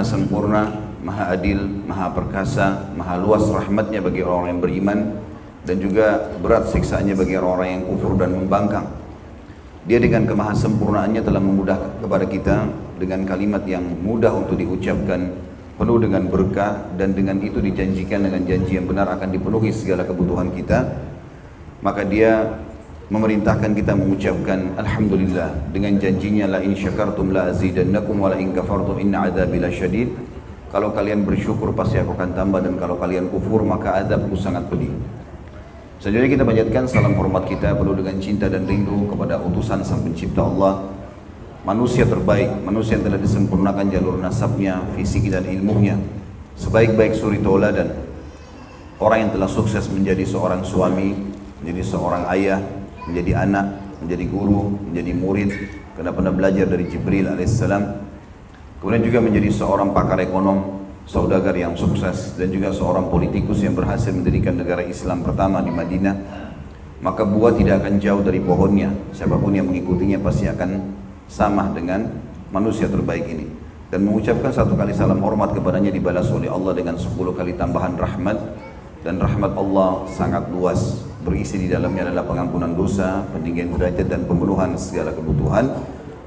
maha sempurna, maha adil, maha perkasa, maha luas rahmatnya bagi orang yang beriman, dan juga berat siksaannya bagi orang-orang yang kufur dan membangkang. Dia dengan kemahasempurnaannya telah memudahkan kepada kita dengan kalimat yang mudah untuk diucapkan, penuh dengan berkah, dan dengan itu dijanjikan dengan janji yang benar akan dipenuhi segala kebutuhan kita. Maka dia memerintahkan kita mengucapkan Alhamdulillah dengan janjinya la in syakartum la azidannakum wa la in kafartum inna adzabi lasyadid. Kalau kalian bersyukur pasti aku akan tambah, dan kalau kalian kufur maka azabku sangat pedih. Selanjutnya kita panjatkan salam hormat kita penuh dengan cinta dan rindu kepada utusan Sang Pencipta Allah, manusia terbaik, manusia yang telah disempurnakan jalur nasabnya, fisik dan ilmunya, sebaik-baik suri tauladan, orang yang telah sukses menjadi seorang suami, menjadi seorang ayah, menjadi anak, menjadi guru, menjadi murid, karena pernah belajar dari Jibril alaihissalam. Kemudian juga menjadi seorang pakar ekonom, saudagar yang sukses, dan juga seorang politikus yang berhasil mendirikan negara Islam pertama di Madinah. Maka buah tidak akan jauh dari pohonnya, siapapun yang mengikutinya pasti akan sama dengan manusia terbaik ini. Dan mengucapkan satu kali salam hormat kepadanya dibalas oleh Allah dengan 10 kali tambahan rahmat. Dan rahmat Allah sangat luas, berisi di dalamnya adalah pengampunan dosa, peninggian derajat, dan pemenuhan segala kebutuhan.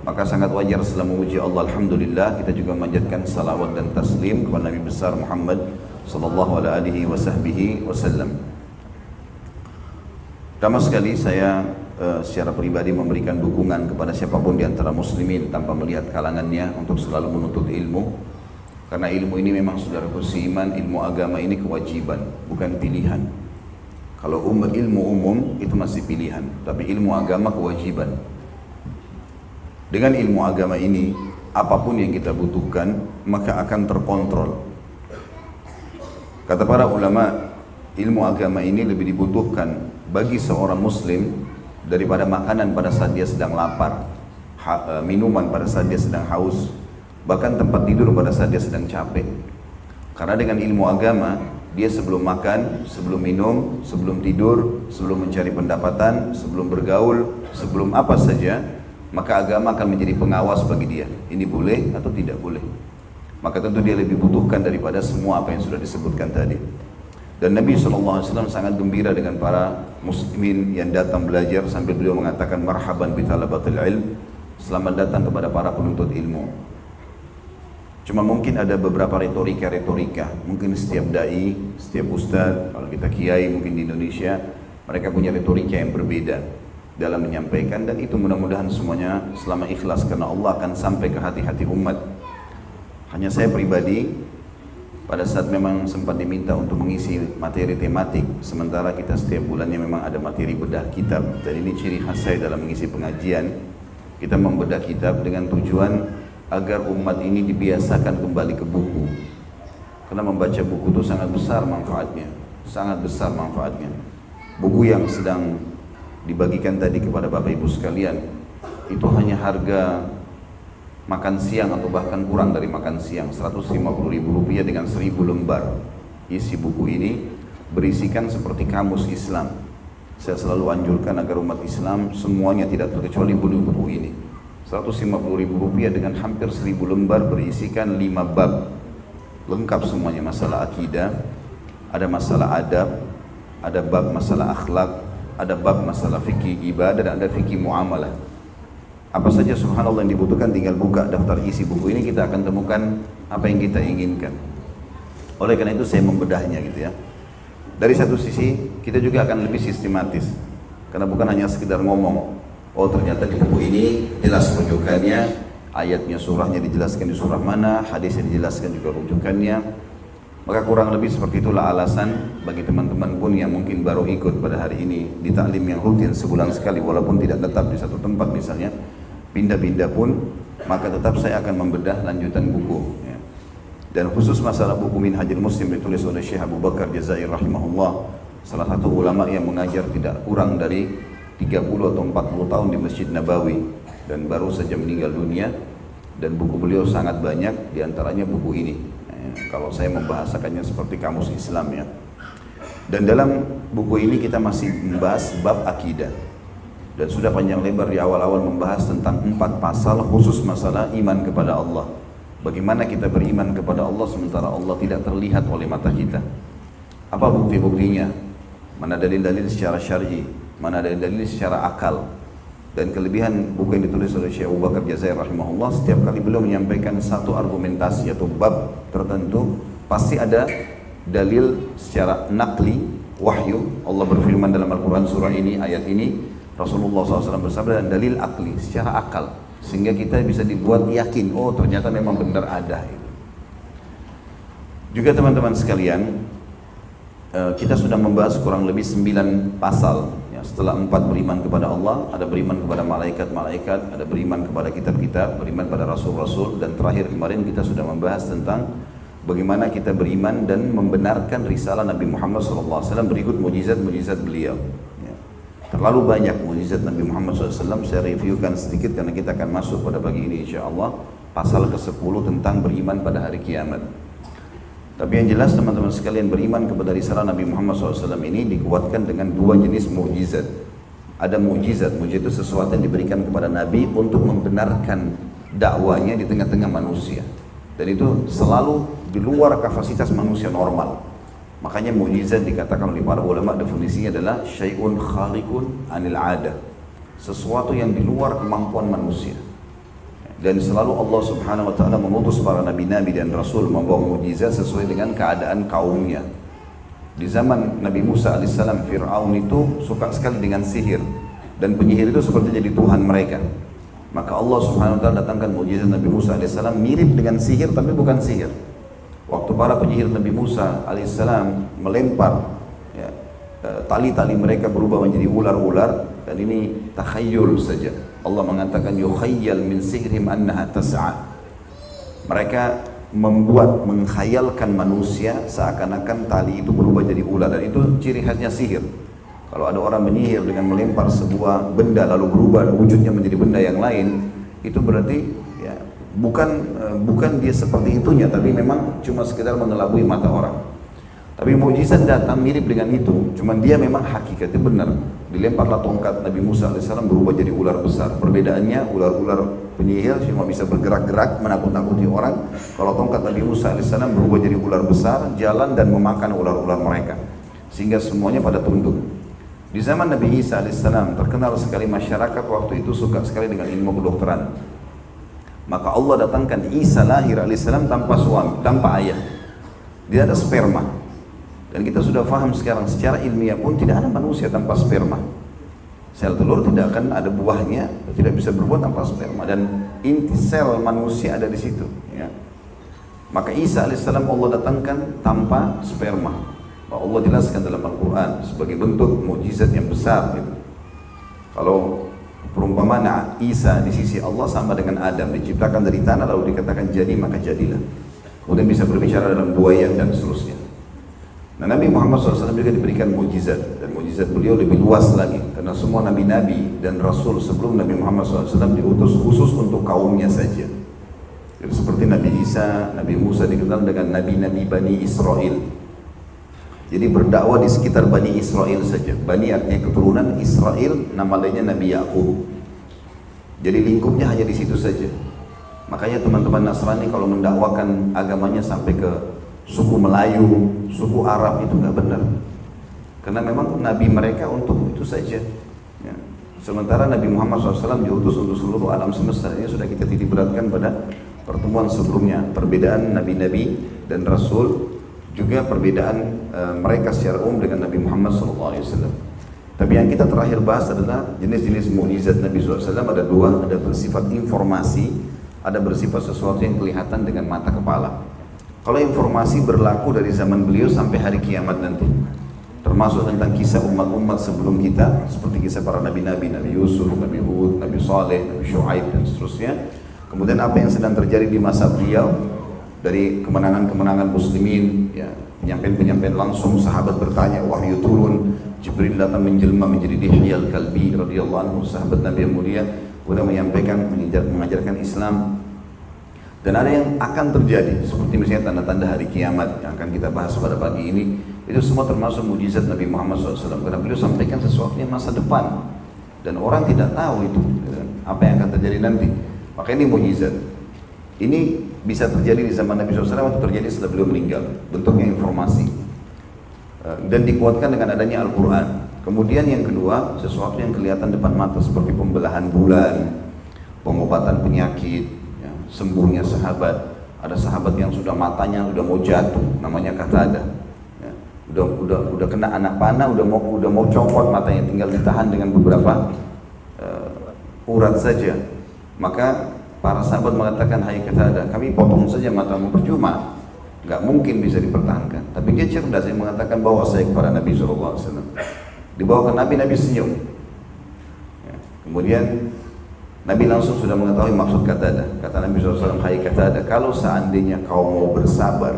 Maka sangat wajar setelah memuji Allah Alhamdulillah, kita juga memanjatkan salawat dan taslim kepada Nabi besar Muhammad sallallahu alaihi wasallam. Pertama sekali saya secara pribadi memberikan dukungan kepada siapapun di antara muslimin tanpa melihat kalangannya untuk selalu menuntut ilmu. Karena ilmu ini memang saudaraku seiman, ilmu agama ini kewajiban, bukan pilihan. Kalau ilmu umum itu masih pilihan, tapi ilmu agama kewajiban. Dengan ilmu agama ini, apapun yang kita butuhkan, maka akan terkontrol. Kata para ulama, ilmu agama ini lebih dibutuhkan bagi seorang muslim daripada makanan pada saat dia sedang lapar, minuman pada saat dia sedang haus, bahkan tempat tidur pada saat dia sedang capek. Karena dengan ilmu agama, dia sebelum makan, sebelum minum, sebelum tidur, sebelum mencari pendapatan, sebelum bergaul, sebelum apa saja, maka agama akan menjadi pengawas bagi dia. Ini boleh atau tidak boleh. Maka tentu dia lebih butuhkan daripada semua apa yang sudah disebutkan tadi. Dan Nabi SAW sangat gembira dengan para muslimin yang datang belajar, sambil beliau mengatakan marhaban bi talabatil ilm, selamat datang kepada para penuntut ilmu. Cuma mungkin ada beberapa retorika, mungkin setiap dai, setiap ustaz, kalau kita kiai mungkin di Indonesia, mereka punya retorika yang berbeda dalam menyampaikan, dan itu mudah-mudahan semuanya selama ikhlas karena Allah akan sampai ke hati-hati umat. Hanya saya pribadi pada saat memang sempat diminta untuk mengisi materi tematik, sementara kita setiap bulannya memang ada materi bedah kitab, dan ini ciri khas saya dalam mengisi pengajian. Kita membedah kitab dengan tujuan agar umat ini dibiasakan kembali ke buku, karena membaca buku itu sangat besar manfaatnya, sangat besar manfaatnya. Buku yang sedang dibagikan tadi kepada Bapak Ibu sekalian itu hanya harga makan siang atau bahkan kurang dari makan siang, Rp150.000 dengan 1000 lembar. Isi buku ini berisikan seperti kamus Islam. Saya selalu anjurkan agar umat Islam semuanya tidak terkecuali beli buku ini. Rp150.000 dengan hampir 1000 lembar, berisikan 5 bab lengkap semuanya, masalah akidah, ada masalah adab, ada bab masalah akhlak, ada bab masalah fikih ibadah, dan ada fikih muamalah. Apa saja subhanallah yang dibutuhkan, tinggal buka daftar isi buku ini, kita akan temukan apa yang kita inginkan. Oleh karena itu saya membedahnya gitu ya. Dari satu sisi kita juga akan lebih sistematis, karena bukan hanya sekedar ngomong, oh ternyata di buku ini jelas rujukannya, ayatnya, surahnya dijelaskan di surah mana, hadisnya dijelaskan juga rujukannya. Maka kurang lebih seperti itulah alasan bagi teman-teman pun yang mungkin baru ikut pada hari ini di taklim yang rutin sebulan sekali, walaupun tidak tetap di satu tempat misalnya, pindah-pindah pun, maka tetap saya akan membedah lanjutan buku ya. Dan khusus masalah buku Minhajul Muslim ditulis oleh Syekh Abu Bakar Jazair rahimahullah, salah satu ulama yang mengajar tidak kurang dari 30 atau 40 tahun di Masjid Nabawi, dan baru saja meninggal dunia. Dan buku beliau sangat banyak, diantaranya buku ini. Kalau saya membahasakannya seperti kamus Islam ya. Dan dalam buku ini kita masih membahas bab akidah, dan sudah panjang lebar di awal-awal membahas tentang 4 pasal khusus masalah iman kepada Allah. Bagaimana kita beriman kepada Allah sementara Allah tidak terlihat oleh mata kita? Apa bukti-buktinya? Mana dalil-dalil secara syar'i, mana dalil-dalil secara akal. Dan kelebihan buku yang ditulis oleh Syekh Abu Bakar Jazair rahimahullah, setiap kali beliau menyampaikan satu argumentasi atau bab tertentu, pasti ada dalil secara nakli, wahyu. Allah berfirman dalam Al-Quran surah ini, ayat ini, Rasulullah SAW bersabda, dan dalil akli, secara akal. Sehingga kita bisa dibuat yakin, oh ternyata memang benar ada. Juga teman-teman sekalian, kita sudah membahas kurang lebih 9 pasal. Setelah 4 beriman kepada Allah, ada beriman kepada malaikat-malaikat, ada beriman kepada kitab-kitab, beriman pada rasul-rasul, dan terakhir kemarin kita sudah membahas tentang bagaimana kita beriman dan membenarkan risalah Nabi Muhammad SAW berikut mujizat-mujizat beliau. Terlalu banyak mujizat Nabi Muhammad SAW, saya reviewkan sedikit karena kita akan masuk pada pagi ini insyaAllah pasal ke-10 tentang beriman pada hari kiamat. Tapi yang jelas teman-teman sekalian, beriman kepada risalah Nabi Muhammad SAW ini dikuatkan dengan 2 jenis mukjizat. Ada mukjizat itu sesuatu yang diberikan kepada Nabi untuk membenarkan dakwanya di tengah-tengah manusia. Dan itu selalu di luar kapasitas manusia normal. Makanya mukjizat dikatakan oleh para ulama, definisinya adalah syai'un khariqun anil ada. Sesuatu yang di luar kemampuan manusia. Dan selalu Allah Subhanahu wa ta'ala mengutus para nabi-nabi dan rasul membawa mukjizat sesuai dengan keadaan kaumnya. Di zaman Nabi Musa alaihissalam, Fir'aun itu suka sekali dengan sihir, dan penyihir itu seperti jadi Tuhan mereka. Maka Allah Subhanahu wa ta'ala datangkan mukjizat Nabi Musa alaihissalam mirip dengan sihir tapi bukan sihir. Waktu para penyihir Nabi Musa alaihissalam melempar tali-tali mereka berubah menjadi ular-ular, dan ini takhayyul saja. Allah mengatakan yukhayyal min sihrihim annaha tas'a. Mereka mengkhayalkan manusia seakan-akan tali itu berubah jadi ular, dan itu ciri khasnya sihir. Kalau ada orang menyihir dengan melempar sebuah benda lalu berubah wujudnya menjadi benda yang lain, itu berarti ya bukan dia seperti itunya, tapi memang cuma sekedar mengelabui mata orang. Tapi mukjizat datang mirip dengan itu, cuman dia memang hakikatnya benar. Dilemparlah tongkat Nabi Musa alaihissalam berubah jadi ular besar. Perbedaannya ular-ular penyihir cuma bisa bergerak-gerak menakut-nakuti orang. Kalau tongkat Nabi Musa alaihissalam berubah jadi ular besar, jalan dan memakan ular-ular mereka, sehingga semuanya pada tunduk. Di zaman Nabi Isa alaihissalam terkenal sekali masyarakat waktu itu suka sekali dengan ilmu kedokteran. Maka Allah datangkan Isa lahir alaihissalam tanpa suami, tanpa ayah. Dia ada sperma. Dan kita sudah paham sekarang secara ilmiah pun tidak ada manusia tanpa sperma. Sel telur tidak akan ada buahnya, tidak bisa berbuat tanpa sperma, dan inti sel manusia ada di situ. Ya. Maka Isa alaihissalam Allah datangkan tanpa sperma. Allah jelaskan dalam Al-Quran sebagai bentuk mukjizat yang besar. Gitu. Kalau perumpamaan Isa di sisi Allah sama dengan Adam, diciptakan dari tanah lalu dikatakan jadi maka jadilah. Kemudian bisa berbicara dalam buaya dan seterusnya. Nah, Nabi Muhammad SAW juga diberikan mukjizat, dan mukjizat beliau lebih luas lagi karena semua nabi-nabi dan rasul sebelum Nabi Muhammad SAW diutus khusus untuk kaumnya saja. Jadi, seperti Nabi Isa, Nabi Musa dikenal dengan nabi-nabi Bani Israel. Jadi berdakwah di sekitar Bani Israel saja. Bani artinya keturunan, Israel nama lainnya Nabi Yakub. Jadi lingkupnya hanya di situ saja. Makanya teman-teman Nasrani kalau mendakwakan agamanya sampai ke suku Melayu, suku Arab, itu nggak benar. Karena memang Nabi mereka untuk itu saja. Ya. Sementara Nabi Muhammad SAW diutus untuk seluruh alam semesta. Ini sudah kita titik beratkan pada pertemuan sebelumnya. Perbedaan Nabi-Nabi dan Rasul, juga perbedaan mereka secara umum dengan Nabi Muhammad SAW. Tapi yang kita terakhir bahas adalah jenis-jenis mukjizat Nabi SAW. Ada 2, ada bersifat informasi, ada bersifat sesuatu yang kelihatan dengan mata kepala. Kalau informasi berlaku dari zaman beliau sampai hari kiamat nanti, termasuk tentang kisah umat-umat sebelum kita, seperti kisah para nabi-nabi, Nabi Yusuf, Nabi Hud, Nabi Saleh, Nabi Shu'aib dan seterusnya. Kemudian apa yang sedang terjadi di masa beliau, dari kemenangan-kemenangan muslimin, ya, penyampaian-penyampaian langsung, sahabat bertanya, wahyu turun, Jibril datang menjelma menjadi Dihya al-Kalbi radhiyallahu anhu, sahabat Nabi yang mulia, kemudian menyampaikan, mengajarkan Islam. Dan ada yang akan terjadi, seperti misalnya tanda-tanda hari kiamat yang akan kita bahas pada pagi ini. Itu semua termasuk mukjizat Nabi Muhammad SAW. Karena beliau sampaikan sesuatu yang masa depan, dan orang tidak tahu itu apa yang akan terjadi nanti. Maka ini mukjizat. Ini bisa terjadi di zaman Nabi SAW atau terjadi setelah beliau meninggal. Bentuknya informasi. Dan dikuatkan dengan adanya Al-Quran. Kemudian yang kedua, sesuatu yang kelihatan depan mata seperti pembelahan bulan, pengobatan penyakit, ya, sembuhnya sahabat. Ada sahabat yang sudah matanya sudah mau jatuh, namanya Qatadah. Ya, udah kena anak panah, udah mau copot matanya, tinggal ditahan dengan beberapa urat saja. Maka para sahabat mengatakan, hai Qatadah, kami potong saja matamu, percuma, nggak mungkin bisa dipertahankan. Tapi dia cerdas, yang mengatakan bawa saya kepada Nabi SAW. Dibawa ke Nabi, Nabi senyum. Ya, kemudian Nabi langsung sudah mengetahui maksud Qatadah. Kata Nabi SAW, hai Qatadah, kalau seandainya kau mau bersabar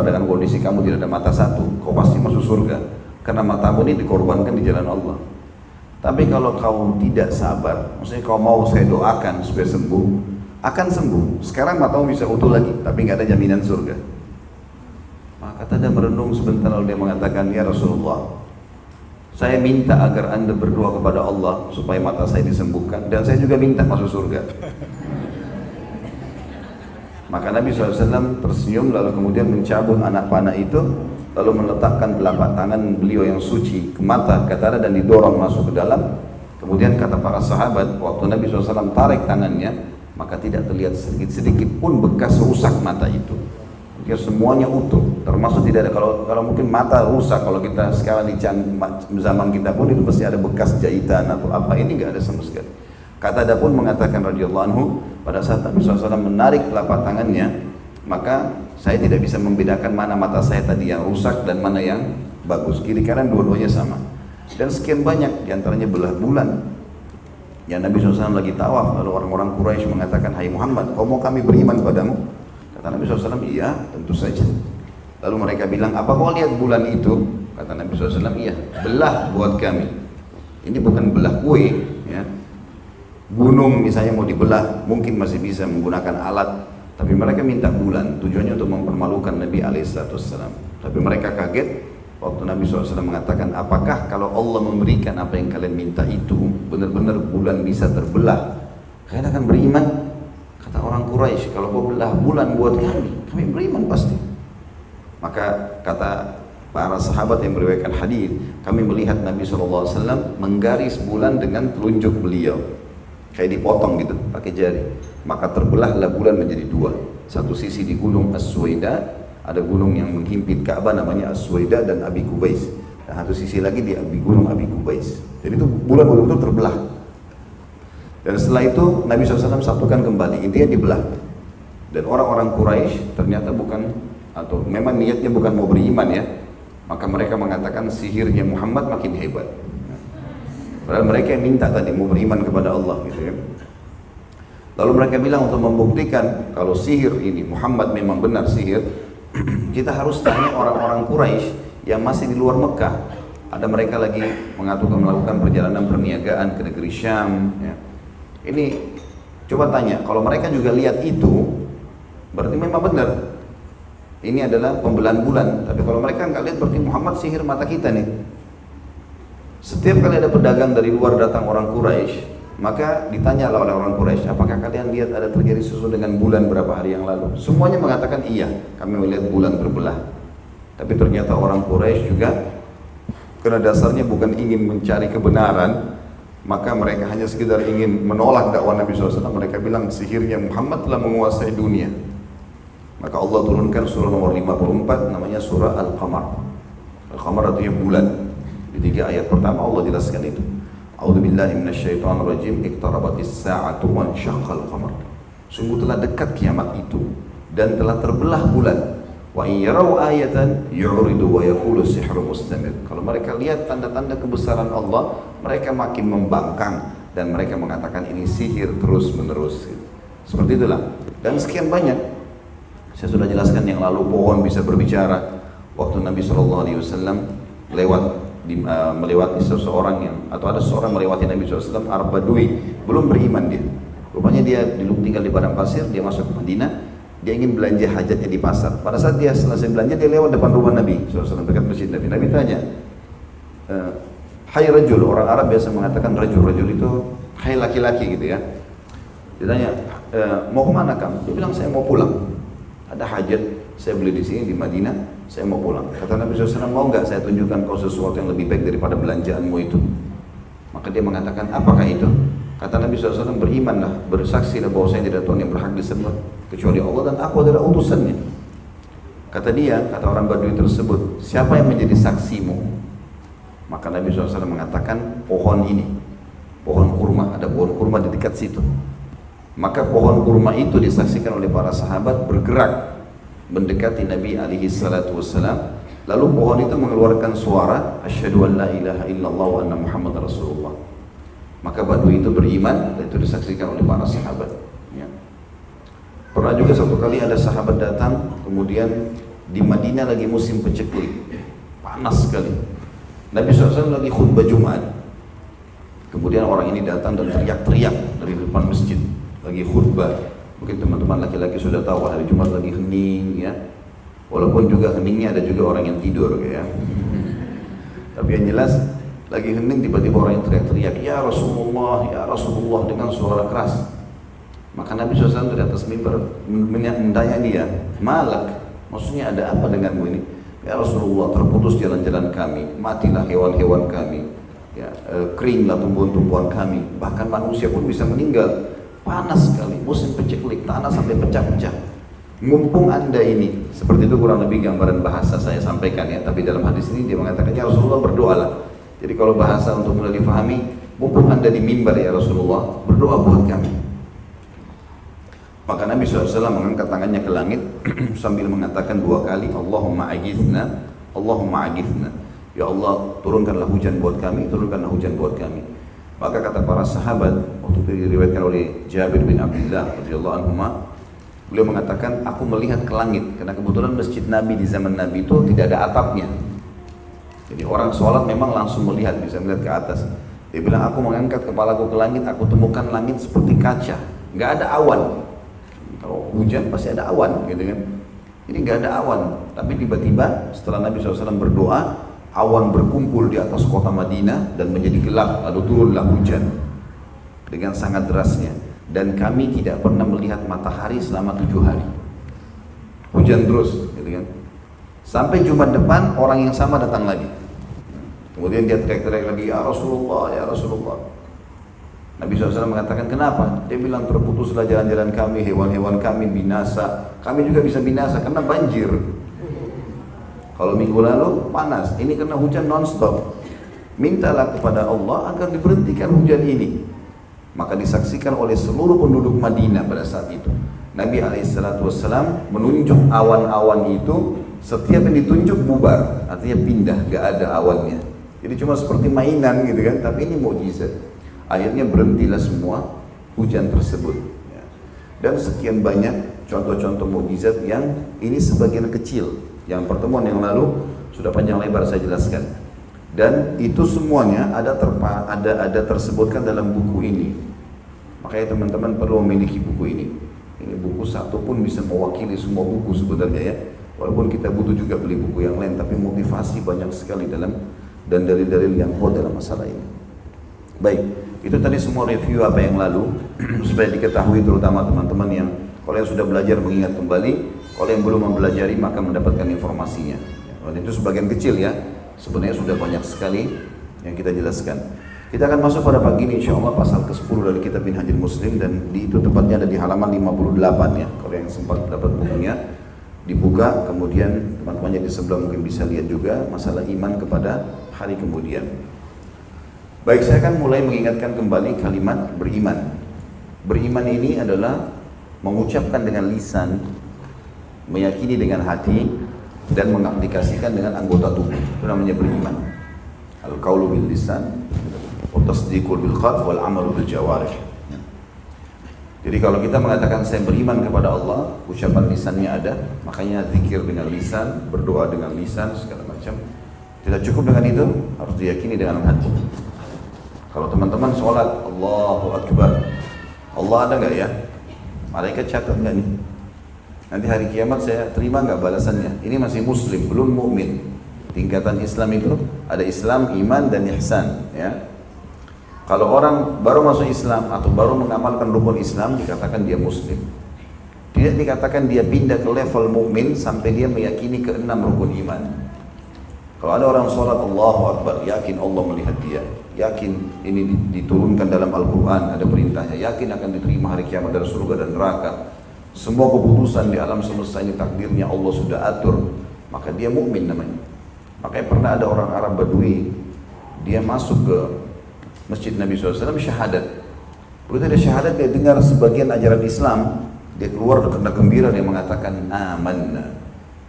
dengan kondisi kamu tidak ada mata satu, kau pasti masuk surga. Karena matamu ini dikorbankan di jalan Allah. Tapi kalau kau tidak sabar, maksudnya kau mau saya doakan supaya sembuh, akan sembuh. Sekarang matamu bisa utuh lagi, tapi nggak ada jaminan surga. Maka Qatadah merenung sebentar lalu dia mengatakan, ya Rasulullah, saya minta agar anda berdoa kepada Allah supaya mata saya disembuhkan, dan saya juga minta masuk surga. Maka Nabi SAW tersenyum lalu kemudian mencabut anak panah itu, lalu meletakkan telapak tangan beliau yang suci ke mata Qatadah dan didorong masuk ke dalam. Kemudian kata para sahabat, waktu Nabi SAW tarik tangannya, maka tidak terlihat sedikit pun bekas rusak mata itu. Ya, semuanya utuh, termasuk tidak ada, kalau mungkin mata rusak, kalau kita sekarang di zaman kita pun itu pasti ada bekas jahitan atau apa, ini nggak ada sama sekali. Qatadah pun mengatakan radhiyallahu anhu, pada saat Nabi SAW menarik telapak tangannya, maka saya tidak bisa membedakan mana mata saya tadi yang rusak dan mana yang bagus, kiri kanan dua-duanya sama. Dan sekian banyak, diantaranya belah bulan. Yang Nabi SAW lagi tawaf, lalu orang-orang Quraisy mengatakan, hai Muhammad, kau mau kami beriman padamu? Kata Nabi SAW, iya, tentu saja. Lalu mereka bilang, apa kau lihat bulan itu? Kata Nabi SAW, iya, belah buat kami. Ini bukan belah kue, ya. Gunung misalnya mau dibelah, mungkin masih bisa menggunakan alat, tapi mereka minta bulan, tujuannya untuk mempermalukan Nabi SAW. Tapi mereka kaget waktu Nabi SAW mengatakan, apakah kalau Allah memberikan apa yang kalian minta itu, benar-benar bulan bisa terbelah, kalian akan beriman? Kata orang Quraisy, kalau kau belah bulan buat kami beriman pasti. Maka kata para sahabat yang meriwayatkan hadis, kami melihat Nabi SAW menggaris bulan dengan telunjuk beliau, kayak dipotong gitu pakai jari. Maka terbelahlah bulan menjadi dua. Satu sisi di gunung As-Suwaida, ada gunung yang menghimpit Ka'bah namanya As-Suwaida dan Abi Qubais. Dan satu sisi lagi di gunung Abi Qubais. Jadi itu bulan betul-betul terbelah. Dan setelah itu Nabi SAW satukan kembali, intinya dibelah. Dan orang-orang Quraisy ternyata bukan, atau memang niatnya bukan mau beriman ya, maka mereka mengatakan sihirnya Muhammad makin hebat. Padahal mereka yang minta tadi mau beriman kepada Allah gitu ya. Lalu mereka bilang untuk membuktikan kalau sihir ini Muhammad memang benar sihir, kita harus tanya orang-orang Quraisy yang masih di luar Mekah. Ada mereka lagi melakukan perjalanan perniagaan ke negeri Syam ya. Ini coba tanya, kalau mereka juga lihat itu, berarti memang benar. Ini adalah pembelahan bulan. Tapi kalau mereka nggak lihat, berarti Muhammad sihir mata kita nih. Setiap kali ada pedagang dari luar datang orang Quraisy, maka ditanyalah oleh orang Quraisy, apakah kalian lihat ada terjadi sesuatu dengan bulan berapa hari yang lalu? Semuanya mengatakan iya, kami melihat bulan terbelah. Tapi ternyata orang Quraisy juga, karena dasarnya bukan ingin mencari kebenaran, maka mereka hanya sekedar ingin menolak dakwah Nabi SAW. Mereka bilang sihirnya Muhammad telah menguasai dunia. Maka Allah turunkan surah nomor 54, namanya surah Al-Qamar. Al-Qamar artinya bulan. Di 3 ayat pertama Allah jelaskan itu. A'udzubillahi minasyaitonirrajim, iqtarabatis sa'atu wa insyaqqal qamar. Sungguh telah dekat kiamat itu dan telah terbelah bulan. Wa in yarau ayatan yu'ridu wa yaqulu sihrun mustamir. Kalau mereka lihat tanda-tanda kebesaran Allah, mereka makin membangkang dan mereka mengatakan ini sihir terus-menerus. Seperti itulah. Dan sekian banyak. Saya sudah jelaskan yang lalu, pohon bisa berbicara. Waktu Nabi SAW melewati seseorang yang, atau ada seseorang melewati Nabi SAW, Arab Badui, belum beriman dia. Rupanya dia tinggal di padang pasir, dia masuk ke Madinah, dia ingin belanja hajatnya di pasar. Pada saat dia selesai belanja, dia lewat depan rumah Nabi SAW, dekat masjid Nabi. Nabi tanya, hai rajul, orang Arab biasa mengatakan rajul itu hai laki-laki gitu ya. Dia tanya, mau kemana kamu? Dia bilang, saya mau pulang. Ada hajat, saya beli di sini di Madinah, saya mau pulang. Kata Nabi SAW, mau nggak saya tunjukkan kau sesuatu yang lebih baik daripada belanjaanmu itu? Maka dia mengatakan, apakah itu? Kata Nabi SAW, berimanlah, bersaksilah bahwa saya tidak Tuhan yang berhak disembah kecuali Allah dan aku adalah utusannya. Kata dia, kata orang Badui tersebut, siapa yang menjadi saksimu? Maka Nabi SAW mengatakan, pohon ini, pohon kurma, ada pohon kurma di dekat situ. Maka pohon kurma itu disaksikan oleh para sahabat bergerak mendekati Nabi SAW. Lalu pohon itu mengeluarkan suara, asyhadu an la ilaha illallah wa anna Muhammad Rasulullah. Maka Badui itu beriman dan itu disaksikan oleh para sahabat. Ya. Pernah juga satu kali ada sahabat datang, kemudian di Madinah lagi musim paceklik, panas sekali. Nabi SAW lagi khutbah Jumat. Kemudian orang ini datang dan teriak-teriak dari depan masjid, lagi khutbah. Mungkin teman-teman laki-laki sudah tahu hari Jumat lagi hening, ya. Walaupun juga heningnya ada juga orang yang tidur, ya. Tapi yang jelas lagi hening, tiba-tiba orang yang teriak-teriak, ya Rasulullah dengan suara keras. Maka Nabi SAW dari atas mimbar mendaya dia, malak, maksudnya ada apa denganmu ini? Ya Rasulullah, terputus jalan-jalan kami, matilah hewan-hewan kami, ya, keringlah tumbuhan-tumbuhan kami, bahkan manusia pun bisa meninggal. Panas sekali, musim paceklik, tanah sampai pecah-pecah. Mumpung anda ini, seperti itu kurang lebih gambaran bahasa saya sampaikan, ya. Tapi dalam hadis ini dia mengatakan, ya Rasulullah, berdoalah. Jadi kalau bahasa untuk mudah difahami, mumpung anda di mimbar ya Rasulullah, berdoa buat kami. Maka Nabi SAW mengangkat tangannya ke langit sambil mengatakan 2 kali, Allahumma agithna, Allahumma agithna. Ya Allah, turunkanlah hujan buat kami, turunkanlah hujan buat kami. Maka kata para sahabat, waktu itu diriwayatkan oleh Jabir bin Abdullah radhiyallahu anhu, beliau mengatakan, aku melihat ke langit, karena kebetulan masjid Nabi di zaman Nabi itu tidak ada atapnya. Jadi orang sholat memang langsung melihat, bisa melihat ke atas. Dia bilang, aku mengangkat kepalaku ke langit, aku temukan langit seperti kaca, nggak ada awan. Kalau hujan pasti ada awan, gitu kan? Ini nggak ada awan, tapi tiba-tiba setelah Nabi SAW berdoa, awan berkumpul di atas kota Madinah dan menjadi gelap, lalu turunlah hujan dengan sangat derasnya. Dan kami tidak pernah melihat matahari selama 7 hari. Hujan terus, gitu kan? Sampai Jumat depan orang yang sama datang lagi. Kemudian dia teriak-teriak lagi, ya Rasulullah, ya Rasulullah. Nabi SAW mengatakan, kenapa? Dia bilang, terputuslah jalan-jalan kami, hewan-hewan kami binasa. Kami juga bisa binasa karena banjir. Kalau minggu lalu panas, ini karena hujan non-stop. Mintalah kepada Allah agar diberhentikan hujan ini. Maka disaksikan oleh seluruh penduduk Madinah pada saat itu. Nabi SAW menunjuk awan-awan itu, setiap yang ditunjuk bubar, artinya pindah, gak ada awannya. Jadi cuma seperti mainan gitu kan, tapi ini mukjizat. Akhirnya berhentilah semua hujan tersebut. Dan sekian banyak contoh-contoh mukjizat yang ini sebagian kecil. Yang pertemuan yang lalu sudah panjang lebar saya jelaskan. Dan itu semuanya ada tersebutkan dalam buku ini. Makanya teman-teman perlu memiliki buku ini. Ini buku satu pun bisa mewakili semua buku sebenarnya, ya. Walaupun kita butuh juga beli buku yang lain, tapi motivasi banyak sekali dalam dan dalil-dalil yang kuat dalam masalah ini. Baik, itu tadi semua review apa yang lalu supaya diketahui terutama teman-teman yang kalau yang sudah belajar mengingat kembali, kalau yang belum mempelajari maka mendapatkan informasinya. Dan itu sebagian kecil, ya. Sebenarnya sudah banyak sekali yang kita jelaskan. Kita akan masuk pada pagi ini insyaAllah pasal ke-10 dari kitab Minhajul Muslim, dan di itu tepatnya ada di halaman 58, ya. Kalau yang sempat dapat bukunya dibuka, kemudian teman-teman yang di sebelah mungkin bisa lihat juga masalah iman kepada hari kemudian. Baik, saya akan mulai mengingatkan kembali kalimat beriman. Beriman ini adalah mengucapkan dengan lisan, meyakini dengan hati, dan mengaplikasikan dengan anggota tubuh. Itu namanya beriman. Al-qaulu bil lisan, wa tasdiqu bil qalb, wal amalu bil jawarih. Jadi kalau kita mengatakan saya beriman kepada Allah, ucapan lisannya ada, makanya zikir dengan lisan, berdoa dengan lisan, segala macam. Tidak cukup dengan itu, harus diyakini dengan hati. Kalau teman-teman sholat, Allahu Akbar, Allah ada nggak ya? Malaikat catat nggak nih? Nanti hari kiamat saya terima nggak balasannya? Ini masih muslim, belum mukmin. Tingkatan Islam itu ada Islam, iman, dan ihsan, ya. Kalau orang baru masuk Islam atau baru mengamalkan rukun Islam dikatakan dia muslim. Tidak dikatakan dia pindah ke level mukmin sampai dia meyakini keenam rukun iman. Kalau ada orang sholat Allahu Akbar, yakin Allah melihat dia, yakin ini diturunkan dalam Al-Quran, ada perintahnya, yakin akan diterima hari kiamat dari surga dan neraka. Semua keputusan di alam semesta ini takdirnya Allah sudah atur, maka dia mukmin namanya. Makanya pernah ada orang Arab Badui, dia masuk ke Masjid Nabi SAW syahadat. Begitu ada syahadat, dia dengar sebagian ajaran Islam, dia keluar dengan gembira, dia mengatakan amanna,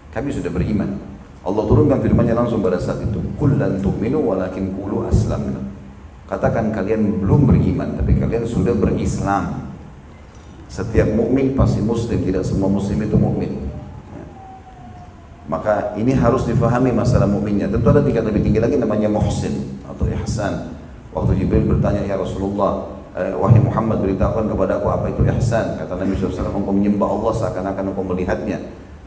kami sudah beriman. Allah turunkan firman-Nya langsung pada saat itu, qul lan tu'minu walakin qulu aslamna. Katakan kalian belum beriman, tapi kalian sudah berislam. Setiap mukmin pasti muslim, tidak semua muslim itu mukmin. Maka ini harus difahami masalah mukminnya. Tentu ada tingkat lebih tinggi lagi namanya muhsin atau ihsan. Waktu Jibril bertanya, ya Rasulullah, wahai Muhammad, beritahukan kepada aku apa itu ihsan. Kata Nabi SAW, engkau menyembah Allah seakan-akan engkau melihatnya.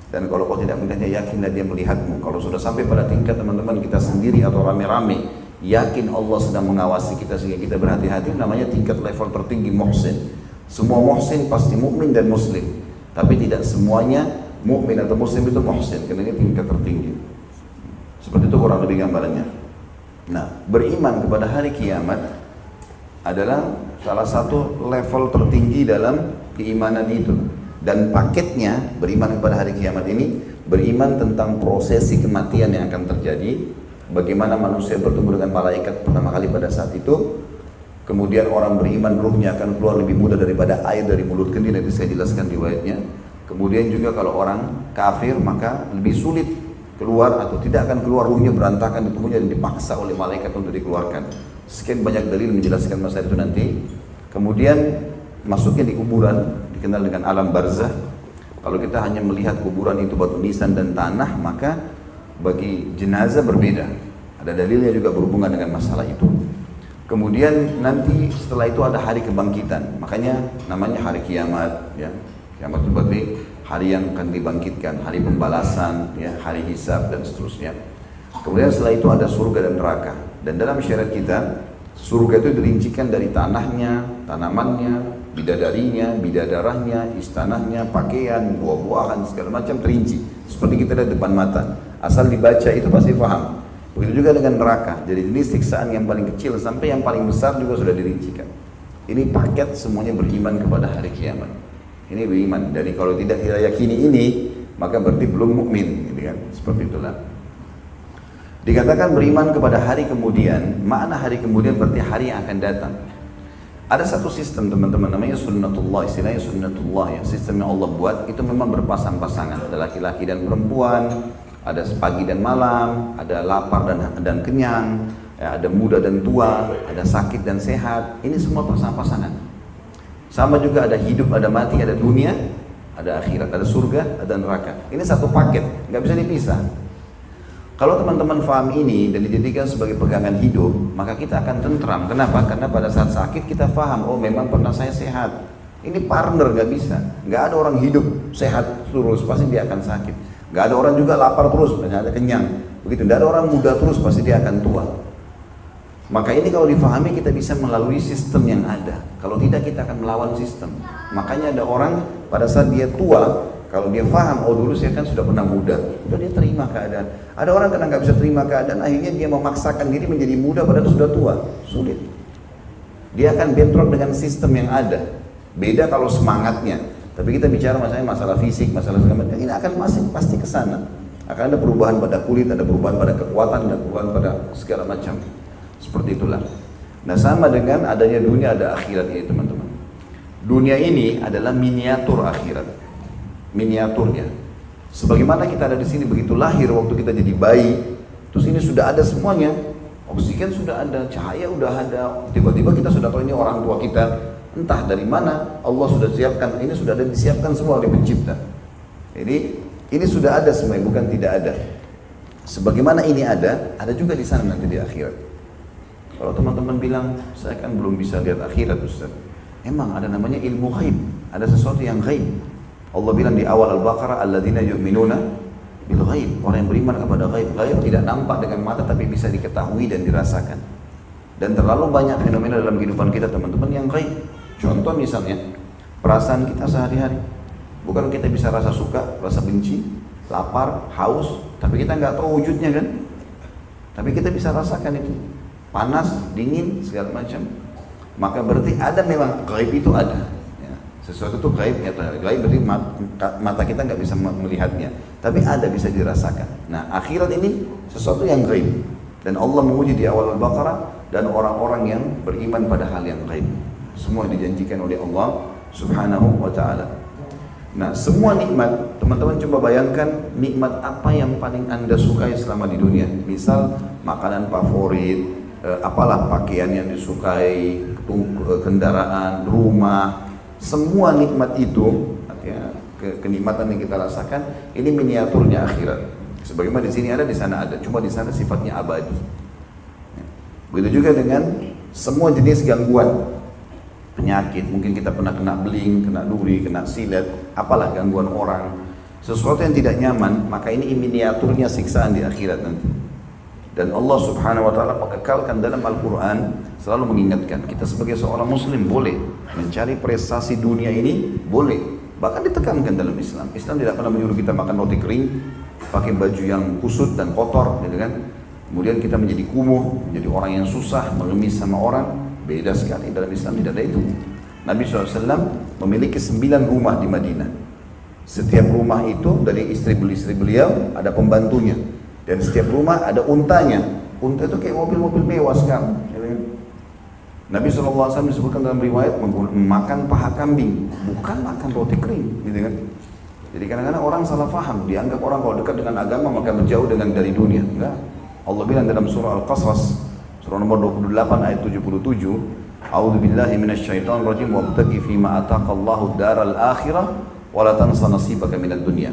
Dan kalau kau tidak melihatnya, yakinlah dia melihatmu. Kalau sudah sampai pada tingkat teman-teman kita sendiri atau rame-rame, yakin Allah sedang mengawasi kita sehingga kita berhati-hati, namanya tingkat level tertinggi muhsin. Semua muhsin pasti mukmin dan muslim, tapi tidak semuanya mukmin atau muslim itu muhsin, karena ini tingkat tertinggi. Seperti itu kurang lebih gambarannya. Nah, beriman kepada hari kiamat adalah salah satu level tertinggi dalam keimanan itu. Dan paketnya beriman kepada hari kiamat ini, beriman tentang prosesi kematian yang akan terjadi, bagaimana manusia bertemu dengan malaikat pertama kali pada saat itu, kemudian orang beriman ruhnya akan keluar lebih mudah daripada air dari mulut kendi, nanti saya jelaskan riwayatnya. Kemudian juga kalau orang kafir maka lebih sulit keluar atau tidak akan keluar, ruhnya berantakan di tubuhnya dan dipaksa oleh malaikat untuk dikeluarkan. Sekian banyak dalil menjelaskan masalah itu nanti. Kemudian masuknya di kuburan, dikenal dengan alam barzah. Kalau kita hanya melihat kuburan itu batu nisan dan tanah, maka bagi jenazah berbeda. Ada dalilnya juga berhubungan dengan masalah itu. Kemudian nanti setelah itu ada hari kebangkitan, makanya namanya hari kiamat, ya. Kiamat itu berarti hari yang akan dibangkitkan, hari pembalasan, ya, hari hisab dan seterusnya. Kemudian setelah itu ada surga dan neraka. Dan dalam syariat kita, surga itu dirincikan dari tanahnya, tanamannya, bidadarinya, bidadarahnya, istanahnya, pakaian, buah-buahan, segala macam terinci. Seperti kita lihat depan mata. Asal dibaca itu pasti paham. Begitu juga dengan neraka. Jadi jenis siksaan yang paling kecil sampai yang paling besar juga sudah dirincikan. Ini paket semuanya beriman kepada hari kiamat. Ini beriman. Jadi kalau tidak kita yakini ini, maka berarti belum mukmin, gitu kan? Seperti itulah. Dikatakan beriman kepada hari kemudian, makna hari kemudian berarti hari yang akan datang. Ada satu sistem teman-teman namanya sunnatullah, istilahnya sunnatullah ya, sistem yang Allah buat itu memang berpasang-pasangan, ada laki-laki dan perempuan, ada pagi dan malam, ada lapar dan kenyang, ya, ada muda dan tua, ada sakit dan sehat, ini semua pasang-pasangan. Sama juga ada hidup, ada mati, ada dunia, ada akhirat, ada surga, ada neraka. Ini satu paket, nggak bisa dipisah. Kalau teman-teman faham ini dan dijadikan sebagai pegangan hidup, maka kita akan tentram. Kenapa? Karena pada saat sakit kita faham, oh memang pernah saya sehat. Ini partner, nggak bisa. Nggak ada orang hidup sehat terus, pasti dia akan sakit. Nggak ada orang juga lapar terus, nggak ada kenyang. Begitu, nggak ada orang muda terus, pasti dia akan tua. Maka ini kalau difahami kita bisa melalui sistem yang ada. Kalau tidak kita akan melawan sistem. Makanya ada orang pada saat dia tua, kalau dia faham, oh dulu saya kan sudah pernah muda, udah dia terima keadaan. Ada orang karena nggak bisa terima keadaan, akhirnya dia memaksakan diri menjadi muda padahal sudah tua, sulit. Dia akan bentrok dengan sistem yang ada. Beda kalau semangatnya. Tapi kita bicara masalah fisik, masalah segala macam, ini akan pasti ke sana. Akan ada perubahan pada kulit, ada perubahan pada kekuatan, ada perubahan pada segala macam. Seperti itulah. Nah sama dengan adanya dunia ada akhirat ini teman-teman. Dunia ini adalah miniatur akhirat. Miniaturnya. Sebagaimana kita ada di sini begitu lahir waktu kita jadi bayi, terus ini sudah ada semuanya. Oksigen sudah ada, cahaya sudah ada. Tiba-tiba kita sudah tahu ini orang tua kita. Entah dari mana Allah sudah siapkan, ini sudah ada disiapkan semua oleh pencipta. Jadi ini sudah ada semua, bukan tidak ada. Sebagaimana ini ada juga di sana nanti di akhirat. Kalau teman-teman bilang, saya kan belum bisa lihat akhirat Ustaz. Emang ada namanya ilmu ghaib, ada sesuatu yang ghaib. Allah bilang di awal Al-Baqarah, alladzina yu'minuna bil ghaib. Orang yang beriman kepada ghaib. Ghaib tidak nampak dengan mata tapi bisa diketahui dan dirasakan. Dan terlalu banyak fenomena dalam kehidupan kita teman-teman yang gaib. Contoh misalnya, perasaan kita sehari-hari. Bukan kita bisa rasa suka, rasa benci, lapar, haus, tapi kita nggak tahu wujudnya kan? Tapi kita bisa rasakan itu. Panas, dingin, segala macam. Maka berarti ada memang, gaib itu ada. Ya, sesuatu itu gaib, gaib berarti mata kita nggak bisa melihatnya. Tapi ada, bisa dirasakan. Nah, akhirat ini sesuatu yang gaib. Dan Allah menguji di awal Al-Baqarah, dan orang-orang yang beriman pada hal yang gaib. Semua dijanjikan oleh Allah Subhanahu wa ta'ala. Nah, semua nikmat, teman-teman coba bayangkan nikmat apa yang paling Anda sukai selama di dunia. Misal makanan favorit, apalah pakaian yang disukai, kendaraan, rumah, semua nikmat itu, artinya kenikmatan yang kita rasakan, ini miniaturnya akhirat. Sebagaimana di sini ada, di sana ada, cuma di sana sifatnya abadi. Begitu juga dengan semua jenis gangguan penyakit, mungkin kita pernah kena beling, kena duri, kena silet, apalah gangguan orang, sesuatu yang tidak nyaman, maka ini miniaturnya siksaan di akhirat nanti. Dan Allah Subhanahu wa ta'ala mengekalkan dalam Al-Quran, selalu mengingatkan kita sebagai seorang muslim boleh mencari prestasi dunia ini, boleh, bahkan ditekankan dalam Islam. Islam tidak pernah menyuruh kita makan roti kering, pakai baju yang kusut dan kotor, gitu kan. Kemudian kita menjadi kumuh, menjadi orang yang susah, mengemis sama orang. Beda sekali, dalam Islam tidak ada itu. Nabi SAW memiliki 9 rumah di Madinah. Setiap rumah itu dari istri beliau ada pembantunya. Dan setiap rumah ada untanya. Unta itu kayak mobil-mobil mewah sekarang. Nabi SAW disebutkan dalam riwayat makan paha kambing, bukan makan roti kering, gitu kan. Jadi kadang-kadang orang salah faham, dianggap orang kalau dekat dengan agama maka menjauh dari dunia. Enggak. Allah bilang dalam surah Al-Qasas, surah nomor 28 ayat 77, A'udzu billahi minasyaitonir rajim wabtaghi fima ataqallahu daral akhirah wa la tansa nasibaka minad dunya.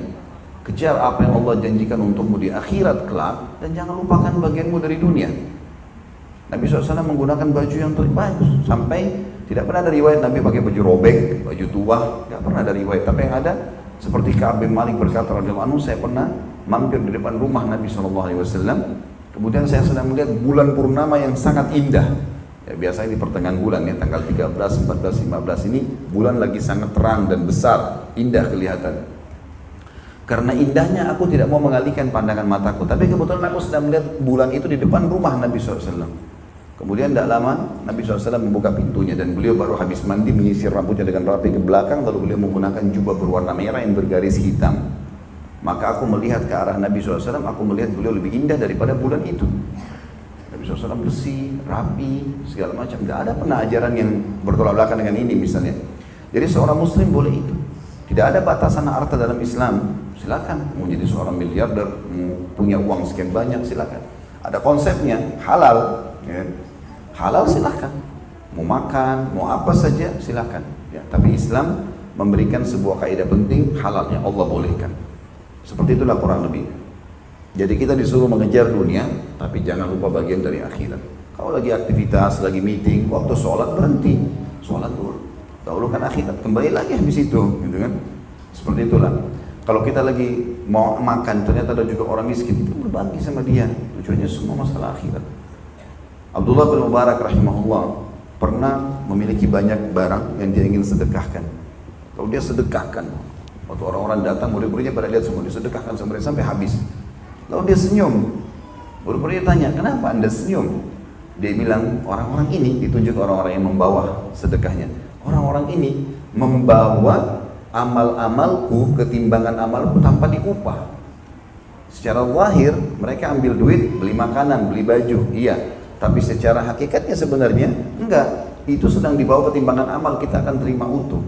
Kejar apa yang Allah janjikan untukmu di akhirat kelak dan jangan lupakan bagianmu dari dunia. Nabi SAW menggunakan baju yang terbaik sampai tidak pernah ada riwayat Nabi pakai baju robek, baju tua, tidak pernah ada riwayat. Tapi yang ada seperti Ka'ab bin Malik berkata radhiyallahu anhu, saya pernah mampir di depan rumah Nabi SAW. Kemudian saya sedang melihat bulan purnama yang sangat indah. Ya, biasanya di pertengahan bulan ya, tanggal 13, 14, 15 ini bulan lagi sangat terang dan besar, indah kelihatan. Karena indahnya aku tidak mau mengalihkan pandangan mataku, tapi kebetulan aku sedang melihat bulan itu di depan rumah Nabi SAW. Kemudian tidak lama Nabi SAW membuka pintunya dan beliau baru habis mandi, menyisir rambutnya dengan rapi ke belakang, lalu beliau menggunakan jubah berwarna merah yang bergaris hitam. Maka aku melihat ke arah Nabi SAW, aku melihat beliau lebih indah daripada bulan itu. Nabi SAW bersih, rapi, segala macam. Tidak ada pernah ajaran yang bertolak belakang dengan ini misalnya. Jadi seorang muslim boleh itu. Tidak ada batasan harta dalam Islam. Silakan, mau jadi seorang miliarder, mau punya uang sekian banyak, silakan. Ada konsepnya, halal. Ya. Halal silakan. Mau makan, mau apa saja silakan. Ya. Tapi Islam memberikan sebuah kaidah penting, halalnya Allah bolehkan. Seperti itulah kurang lebih. Jadi kita disuruh mengejar dunia, tapi jangan lupa bagian dari akhirat. Kalau lagi aktivitas, lagi meeting, waktu sholat berhenti, sholat dulu. Dahulukan akhirat, kembali lagi habis itu, gitu kan? Seperti itulah. Kalau kita lagi mau makan, ternyata ada juga orang miskin, kita berbagi sama dia. Tujuannya semua masalah akhirat. Abdullah bin Mubarak rahimahullah pernah memiliki banyak barang yang dia ingin sedekahkan. Kalau dia sedekahkan, waktu orang-orang datang, murid-muridnya pada lihat semua, disedekahkan sampai habis. Lalu dia senyum. Murid-muridnya tanya, kenapa anda senyum? Dia bilang, orang-orang ini ditunjuk orang-orang yang membawa sedekahnya. Orang-orang ini membawa amal-amalku, ketimbangan amalku tanpa diupah. Secara zahir, mereka ambil duit, beli makanan, beli baju, iya. Tapi secara hakikatnya sebenarnya, enggak. Itu sedang dibawa ketimbangan amal, kita akan terima utuh.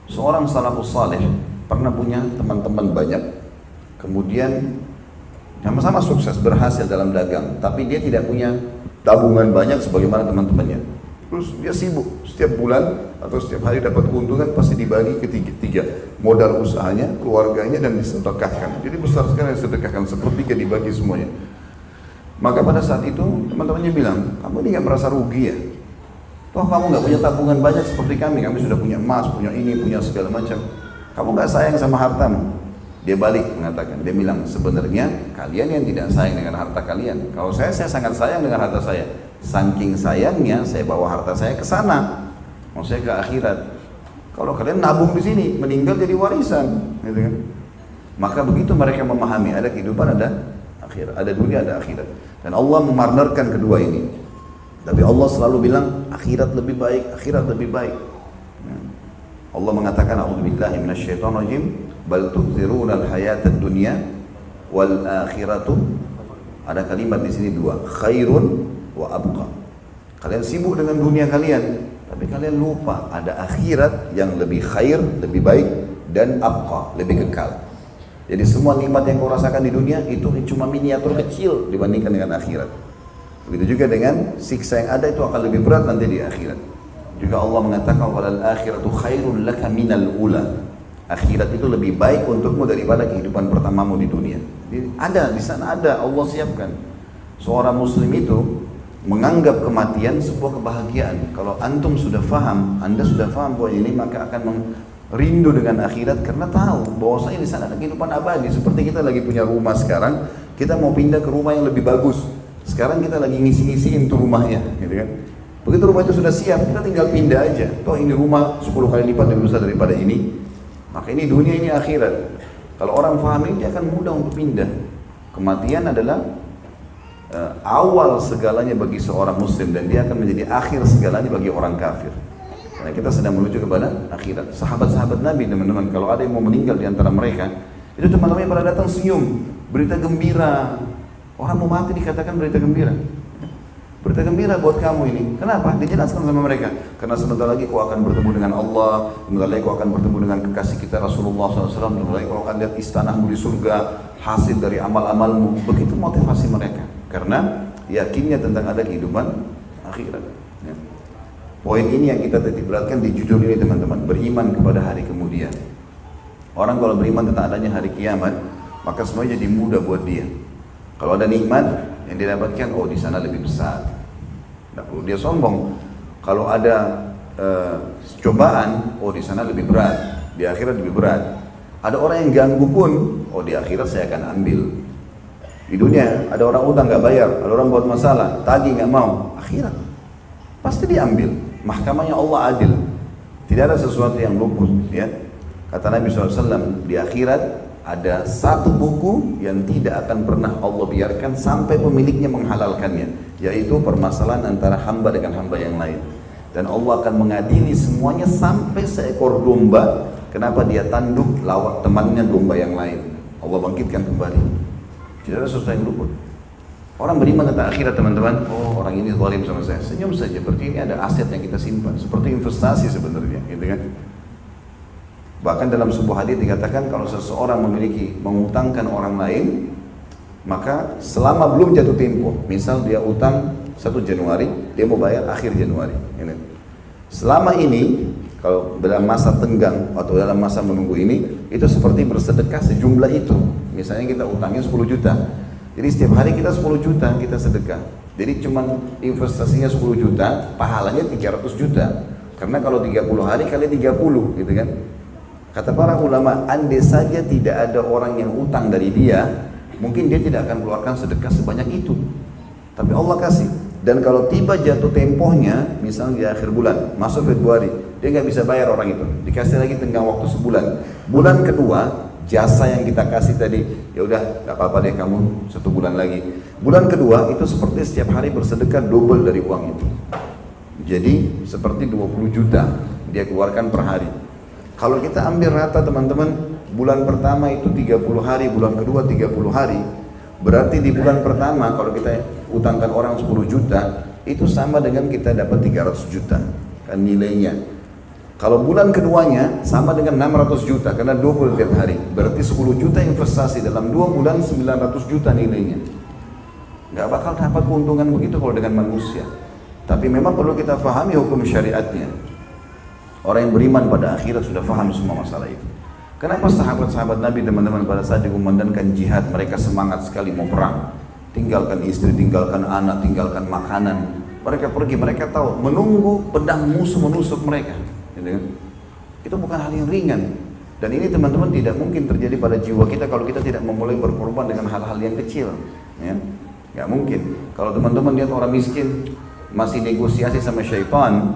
Seorang salafus saleh pernah punya teman-teman banyak, kemudian sama-sama sukses, berhasil dalam dagang, tapi dia tidak punya tabungan banyak sebagaimana teman-temannya. Terus dia sibuk, setiap bulan atau setiap hari dapat keuntungan pasti dibagi ke tiga modal usahanya, keluarganya, dan disedekahkan. Jadi besar sekali disedekahkan, sepertiga dibagi semuanya. Maka pada saat itu teman-temannya bilang, kamu ini gak merasa rugi ya? Toh kamu gak punya tabungan banyak seperti kami sudah punya emas, punya ini, punya segala macam. Kamu gak sayang sama hartamu? Dia balik mengatakan, dia bilang, sebenarnya kalian yang tidak sayang dengan harta kalian. Kalau saya sangat sayang dengan harta saya. saking sayangnya saya bawa harta saya ke sana, maksudnya ke akhirat. Kalau kalian nabung di sini, meninggal jadi warisan, gitu kan? Maka begitu mereka memahami ada kehidupan, ada akhirat, ada dunia, ada akhirat. Dan Allah memarnerkan kedua ini. Tapi Allah selalu bilang akhirat lebih baik, akhirat lebih baik. Allah mengatakan a'udzubillahi minasyaitonirrajim, bal tu'thiruna al-hayatad dunya wal akhiratu. Ada kalimat di sini dua, khairun wa abqa. Kalian sibuk dengan dunia kalian, tapi kalian lupa ada akhirat yang lebih khair, lebih baik, dan abqa, lebih kekal. Jadi semua nikmat yang kau rasakan di dunia itu cuma miniatur kecil dibandingkan dengan akhirat. Begitu juga dengan siksa yang ada itu akan lebih berat nanti di akhirat. Juga Allah mengatakan walal akhiratu khairun laka minal ula. Akhirat itu lebih baik untukmu daripada kehidupan pertamamu di dunia. Jadi ada di sana, ada Allah siapkan. Seorang muslim itu menganggap kematian sebuah kebahagiaan. Kalau antum sudah faham, anda sudah faham bahwa ini, maka akan rindu dengan akhirat karena tahu bahwasanya di sana ada kehidupan abadi. Seperti kita lagi punya rumah sekarang, kita mau pindah ke rumah yang lebih bagus. Sekarang kita lagi ngisi-ngisiin tuh rumahnya, gitu kan? Begitu rumah itu sudah siap, kita tinggal pindah aja. Toh ini rumah 10 kali lipat lebih besar daripada ini. Maka ini dunia, ini akhirat. Kalau orang faham ini, dia akan mudah untuk pindah. Kematian adalah awal segalanya bagi seorang muslim, dan dia akan menjadi akhir segalanya bagi orang kafir. Karena kita sedang menuju kepada akhirat. Sahabat-sahabat Nabi, teman-teman, kalau ada yang mau meninggal di antara mereka, itu teman-teman pada datang senyum, berita gembira. Orang mau mati dikatakan berita gembira. Berita gembira buat kamu ini. Kenapa? Dijelaskan sama mereka. Karena sebentar lagi kau akan bertemu dengan Allah, sebentar lagi kau akan bertemu dengan kekasih kita Rasulullah SAW, sebentar lagi kau akan lihat istanamu di surga, hasil dari amal-amalmu. Begitu motivasi mereka. Karena yakinnya tentang ada kehidupan akhirat. Ya. Poin ini yang kita titik beratkan di judul ini, teman-teman. Beriman kepada hari kemudian. Orang kalau beriman tentang adanya hari kiamat, maka semuanya jadi mudah buat dia. Kalau ada nikmat yang didapatkan, oh di sana lebih besar. Tidak perlu dia sombong. Kalau ada cobaan, oh di sana lebih berat, di akhirat lebih berat. Ada orang yang ganggu pun, oh di akhirat saya akan ambil. Di dunia ada orang utang nggak bayar, ada orang buat masalah, tagih nggak mau, akhirat pasti diambil. Mahkamahnya Allah adil, tidak ada sesuatu yang luput. Ya, kata Nabi SAW, di akhirat ada satu buku yang tidak akan pernah Allah biarkan sampai pemiliknya menghalalkannya, yaitu permasalahan antara hamba dengan hamba yang lain. Dan Allah akan mengadili semuanya sampai seekor domba, kenapa dia tanduk lawak temannya domba yang lain. Allah bangkitkan kembali. Tidak ada sesuatu yang luput. Orang beriman tentang akhirat, teman-teman, oh orang ini zalim sama saya, senyum saja, berarti ini ada aset yang kita simpan, seperti investasi sebenarnya, gitu kan. Bahkan dalam sebuah hadis dikatakan kalau seseorang mengutangkan orang lain, maka selama belum jatuh tempo, misal dia utang 1 Januari, dia mau bayar akhir Januari. Selama ini, kalau dalam masa tenggang atau dalam masa menunggu ini, itu seperti bersedekah sejumlah itu. Misalnya kita utangin 10 juta, jadi setiap hari kita 10 juta kita sedekah. Jadi cuma investasinya 10 juta, pahalanya 300 juta. Karena kalau 30 hari kali 30, gitu kan. Kata para ulama, andai saja tidak ada orang yang utang dari dia, mungkin dia tidak akan keluarkan sedekah sebanyak itu. Tapi Allah kasih. Dan kalau tiba jatuh tempohnya, misalnya di akhir bulan, masuk Februari, dia nggak bisa bayar orang itu. Dikasih lagi tenggang waktu sebulan. Bulan kedua, jasa yang kita kasih tadi, ya udah, nggak apa-apa deh kamu 1 bulan lagi. Bulan kedua itu seperti setiap hari bersedekah double dari uang itu. Jadi seperti 20 juta dia keluarkan per hari. Kalau kita ambil rata, teman-teman, bulan pertama itu 30 hari, bulan kedua 30 hari, berarti di bulan pertama kalau kita utangkan orang 10 juta, itu sama dengan kita dapat 300 juta kan nilainya. Kalau bulan keduanya sama dengan 600 juta karena double tiap hari, berarti 10 juta investasi dalam 2 bulan 900 juta nilainya. Nggak bakal dapat keuntungan begitu kalau dengan manusia. Tapi memang perlu kita fahami hukum syariatnya. Orang yang beriman pada akhirat sudah faham semua masalah itu. Kenapa sahabat-sahabat Nabi, teman-teman, pada saat dikumandangkan jihad, mereka semangat sekali mau perang. Tinggalkan istri, tinggalkan anak, tinggalkan makanan. Mereka pergi, mereka tahu menunggu pedang musuh menusuk mereka. Itu bukan hal yang ringan. Dan ini, teman-teman, tidak mungkin terjadi pada jiwa kita kalau kita tidak memulai berkorban dengan hal-hal yang kecil. Ya, nggak mungkin. Kalau teman-teman lihat orang miskin, masih negosiasi sama syaitan,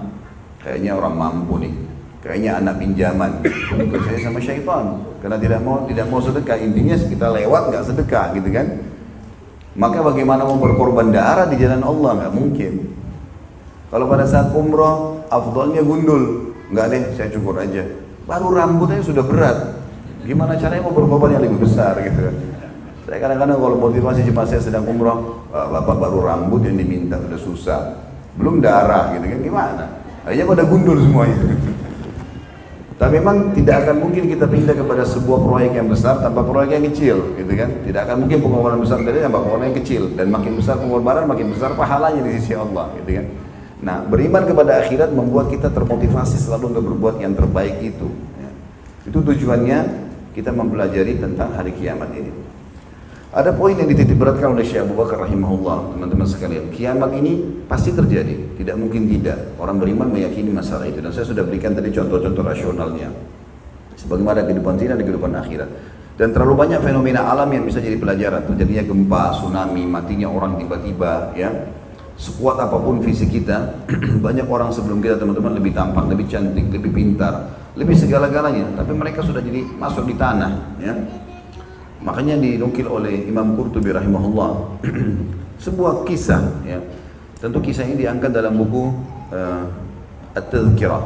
kayaknya orang mampu nih, kayaknya anak pinjaman, negosiasi sama syaitan, karena tidak mau sedekah. Intinya kita lewat nggak sedekah gitu kan. Maka bagaimana mau berkorban darah di jalan Allah? Nggak mungkin. Kalau pada saat umroh, afdalnya gundul, nggak deh, saya cukur aja. Baru rambutnya sudah berat, gimana caranya mau berkorban yang lebih besar gitu kan. Saya kadang-kadang kalau motivasi jemaah saya sedang umroh, bapak baru rambut yang diminta udah susah, belum darah gitu kan, gimana? Akhirnya pada gundul semuanya. Tapi memang tidak akan mungkin kita pindah kepada sebuah proyek yang besar tanpa proyek yang kecil, gitu kan? Tidak akan mungkin pengorbanan besar dari tanpa pengorbanan yang kecil, dan makin besar pengorbanan makin besar pahalanya di sisi Allah, gitu kan? Nah, beriman kepada akhirat membuat kita termotivasi selalu untuk berbuat yang terbaik itu. Ya. Itu tujuannya kita mempelajari tentang hari kiamat ini. Ada poin yang dititip beratkan oleh Syekh Abu Bakar rahimahullah, teman-teman sekalian. Kiamat ini pasti terjadi, tidak mungkin tidak. Orang beriman meyakini masalah itu, dan saya sudah berikan tadi contoh-contoh rasionalnya. Sebagaimana kehidupan dunia dan kehidupan akhirat. Dan terlalu banyak fenomena alam yang bisa jadi pelajaran. Terjadinya gempa, tsunami, matinya orang tiba-tiba, ya. Sekuat apapun fisik kita, banyak orang sebelum kita teman-teman lebih tampan, lebih cantik, lebih pintar, lebih segala-galanya. Tapi mereka sudah jadi masuk di tanah, ya. Makanya dinukil oleh Imam Qurtubi rahimahullah sebuah kisah, ya. Tentu kisah ini diangkat dalam buku At-Tadhkirah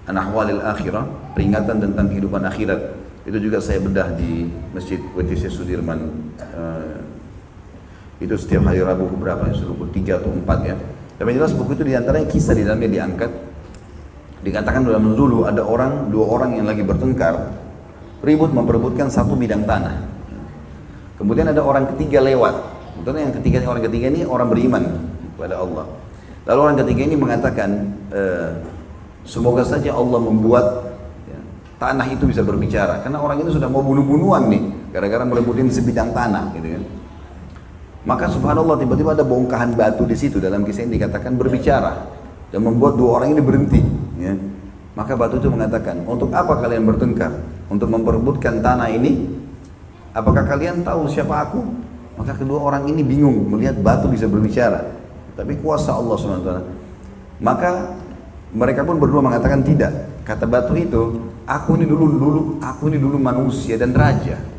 an Ahwalil Akhirah, peringatan tentang kehidupan akhirat. Itu juga saya bedah di Masjid WTC Sudirman. Itu setiap hari Rabu beberapa, buku 3 atau 4 ya. Tapi jelas buku itu diantaranya kisah di dalamnya diangkat. Dikatakan dalam dulu ada dua orang yang lagi bertengkar, ribut memperebutkan satu bidang tanah. Kemudian ada orang ketiga lewat. Kemudian orang ketiga ini orang beriman kepada Allah. Lalu orang ketiga ini mengatakan, semoga saja Allah membuat tanah itu bisa berbicara, karena orang itu sudah mau bunuh-bunuhan nih, gara-gara merebutin sebidang tanah, gitu kan. Maka subhanallah tiba-tiba ada bongkahan batu di situ, dalam kisah ini dikatakan berbicara dan membuat dua orang ini berhenti. Ya. Maka batu itu mengatakan, untuk apa kalian bertengkar? Untuk memperebutkan tanah ini? Apakah kalian tahu siapa aku? Maka kedua orang ini bingung melihat batu bisa berbicara, tapi kuasa Allah SWT. Maka mereka pun berdua mengatakan tidak. Kata batu itu, aku ini dulu manusia dan raja.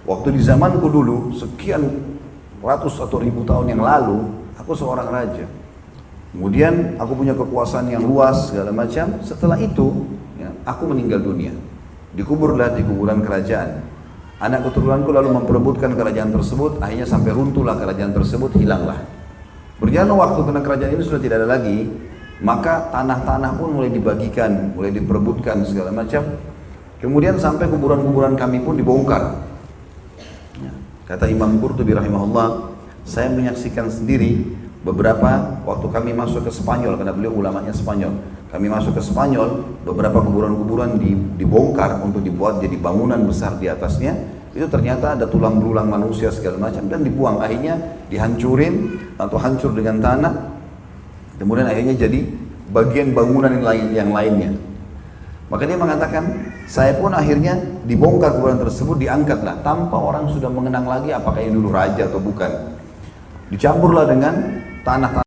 Waktu di zamanku dulu, sekian ratus atau ribu tahun yang lalu, aku seorang raja. Kemudian aku punya kekuasaan yang luas segala macam. Setelah itu, ya, aku meninggal dunia. Dikuburlah di kuburan kerajaan. Anak keturunanku lalu memperebutkan kerajaan tersebut. Akhirnya sampai runtuhlah kerajaan tersebut, hilanglah. Berjalan waktu karena kerajaan ini sudah tidak ada lagi. Maka tanah-tanah pun mulai dibagikan, mulai diperebutkan segala macam. Kemudian sampai kuburan-kuburan kami pun dibongkar. Kata Imam Qurtubi rahimahullah, saya menyaksikan sendiri beberapa waktu kami masuk ke Spanyol, karena beliau ulamanya Spanyol. Kami masuk ke Spanyol, beberapa kuburan-kuburan dibongkar untuk dibuat jadi bangunan besar di atasnya. Itu ternyata ada tulang belulang manusia segala macam dan dibuang. Akhirnya dihancurin atau hancur dengan tanah. Kemudian akhirnya jadi bagian bangunan yang lainnya. Maka dia mengatakan, saya pun akhirnya dibongkar kuburan tersebut, diangkatlah tanpa orang sudah mengenang lagi apakah ini dulu raja atau bukan. Dicampurlah dengan tanah